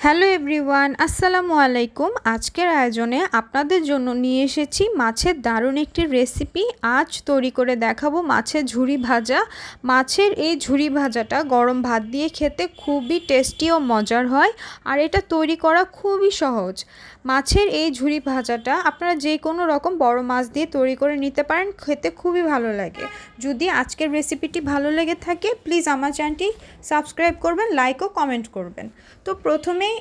Hello everyone, আসসালামু আলাইকুম। আজকের আয়োজনে আপনাদের জন্য নিয়ে এসেছি মাছের দারুণ একটি রেসিপি। আজ তৈরি করে দেখাবো মাছের ঝুরি ভাজা। মাছের এই ঝুরি ভাজাটা গরম ভাত দিয়ে খেতে খুবই টেস্টি ও মজার হয়, আর এটা তৈরি করা খুবই সহজ। মাছের এই ঝুরি ভাজাটা আপনারা যে কোনো রকম বড় মাছ দিয়ে তৈরি করে নিতে পারেন, খেতে খুবই ভালো লাগে। যদি আজকের রেসিপিটি ভালো লেগে থাকে প্লিজ আমার চ্যানেলটি সাবস্ক্রাইব করবেন, লাইক ও কমেন্ট করবেন। তো প্রথমেই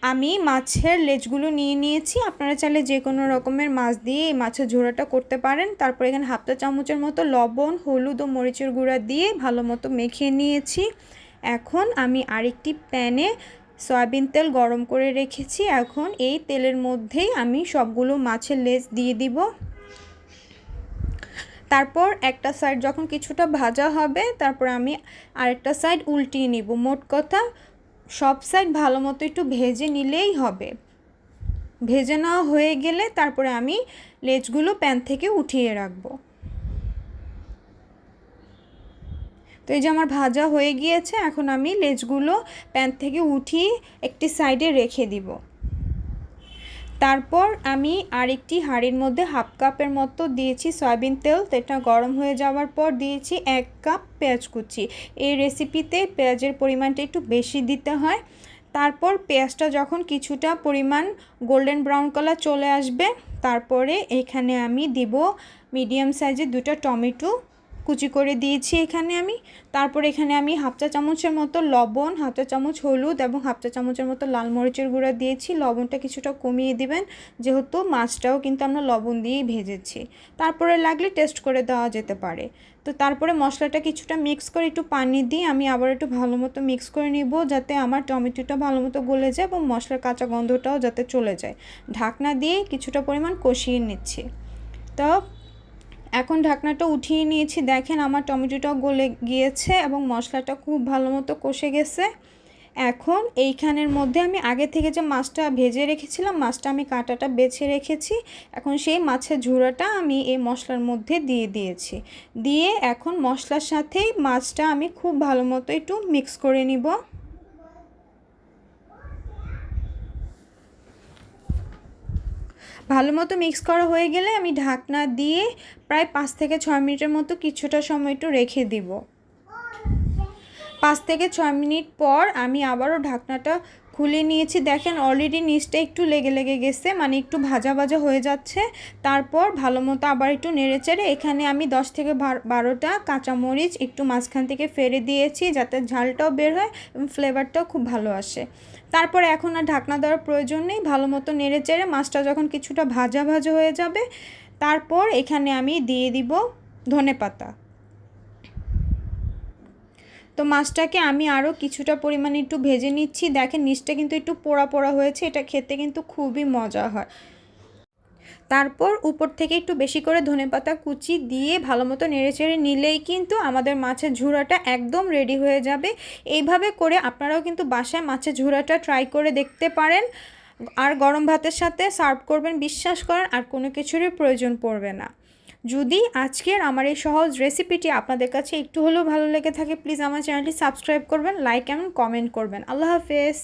আমি মাছের লেজগুলো নিয়ে নিয়েছি। আপনারা চাইলে যে কোনো রকমের মাছ দিয়ে এই মাছের ঝোড়াটা করতে পারেন। তারপর এখানে হাফ চা চামচের মতো লবণ, হলুদ ও মরিচের গুঁড়া দিয়ে ভালো মতো মেখে নিয়েছি। এখন আমি আরেকটি প্যানে সয়াবিন তেল গরম করে রেখেছি। এখন এই তেলের মধ্যেই আমি সবগুলো মাছের লেজ দিয়ে দিব। তারপর একটা সাইড যখন কিছুটা ভাজা হবে তারপর আমি আরেকটা সাইড উল্টিয়ে নিব। মোট কথা সব সাইড ভালো মতো একটু ভেজে নিলেই হবে। ভেজে নেওয়া হয়ে গেলে তারপরে আমি লেজগুলো প্যান থেকে উঠিয়ে রাখবো। তো এই যে আমার ভাজা হয়ে গিয়েছে, এখন আমি লেজগুলো প্যান থেকে উঠিয়ে একটি সাইডে রেখে দিব। তারপর আমি আরেকটি হাঁড়ির মধ্যে হাফ কাপের মতো দিয়েছি সয়াবিন তেল। এটা গরম হয়ে যাওয়ার পর দিয়েছি 1 কাপ পেঁয়াজ কুচি। এই রেসিপিতে পেঁয়াজের পরিমাণটা একটু বেশি দিতে হয়। তারপর পেঁয়াজটা যখন কিছুটা পরিমাণ গোল্ডেন ব্রাউন কালার চলে আসবে তারপরে এখানে আমি দিব মিডিয়াম সাইজের 2টা টমেটো কুচি করে দিয়েছি এখানে আমি। তারপর এখানে আমি হাফ চা চামচের মতো লবণ, হাফ চা চামচ হলুদ এবং হাফ চা চামচের মতো লাল মরিচের গুঁড়া দিয়েছি। লবণটা কিছুটা কমিয়ে দিবেন, যেহেতু মাছটাও কিন্তু আমরা লবণ দিয়েই ভেজেছি। তারপরে লাগলে টেস্ট করে দেওয়া যেতে পারে। তো তারপরে মশলাটা কিছুটা মিক্স করে একটু পানি দিয়ে আমি আবার একটু ভালো মতো মিক্স করে নিব, যাতে আমার টমেটোটা ভালো মতো গলে যায় এবং মশলার কাঁচা গন্ধটাও যাতে চলে যায়। ঢাকনা দিয়ে কিছুটা পরিমাণ কষিয়ে নিচ্ছি। তো এখন ঢাকনাটা উঠিয়ে নিয়েছি। দেখেন আমার টমেটোটাও গলে গিয়েছে এবং মশলাটা খুব ভালো মতো কষে গেছে। এখন এইখানের মধ্যে আমি আগে থেকে যে মাছটা ভেজে রেখেছিলাম, মাছটা আমি কাঁটাটা বেছে রেখেছি। এখন সেই মাছের ঝুড়াটা আমি এই মশলার মধ্যে দিয়ে দিয়েছি। দিয়ে এখন মশলার সাথেই মাছটা আমি খুব ভালো মতো একটু মিক্স করে নিব। ভালো মতো মিক্স করা হয়ে গেলে আমি ঢাকনা দিয়ে প্রায় 5 থেকে 6 মিনিটের মতো কিছুটা সময় একটু রেখে দিব। 5 থেকে 6 মিনিট পর আমি আবারও ঢাকনাটা খুলে নিয়েছি। দেখেন অলরেডি নিচটা একটু লেগে গেছে, মানে একটু ভাজা ভাজা হয়ে যাচ্ছে। তারপর ভালো মতো আবার একটু নেড়েচেড়ে এখানে আমি 10 থেকে 12টা কাঁচামরিচ একটু মাঝখান থেকে ফেলে দিয়েছি, যাতে ঝালটাও বের হয় এবং ফ্লেভারটাও খুব ভালো আসে। তারপর এখন আর ঢাকনা দেওয়ার প্রয়োজন নেই। ভালো মতো নেড়েচেড়ে মাছটা যখন কিছুটা ভাজা ভাজা হয়ে যাবে তারপর এখানে আমি দিয়ে দিব ধনেপাতা। তো মাছটাকে আমি আরও কিছুটা পরিমাণে একটু ভেজে নিচ্ছি। দেখেন নিচটা কিন্তু একটু পোড়া পোড়া হয়েছে, এটা খেতে কিন্তু খুবই মজা হয়। তারপর উপর থেকে একটু বেশি করে ধনেপাতা কুচি দিয়ে ভালো মতো নেড়েচেড়ে নিলেই কিন্তু আমাদের মাছের ঝুড়াটা একদম রেডি হয়ে যাবে। এইভাবে করে আপনারাও কিন্তু বাসায় মাছের ঝুড়াটা ট্রাই করে দেখতে পারেন, আর গরম ভাতের সাথে সার্ভ করবেন। বিশ্বাস করেন আর কোনো কিছুরই প্রয়োজন পড়বে না। যদি আজকের আমার এই সহজ রেসিপিটি আপনাদের কাছে একটু হলেও ভালো লেগে থাকে প্লিজ আমার চ্যানেলটি সাবস্ক্রাইব করবেন, লাইক এবং কমেন্ট করবেন। আল্লাহ হাফেজ।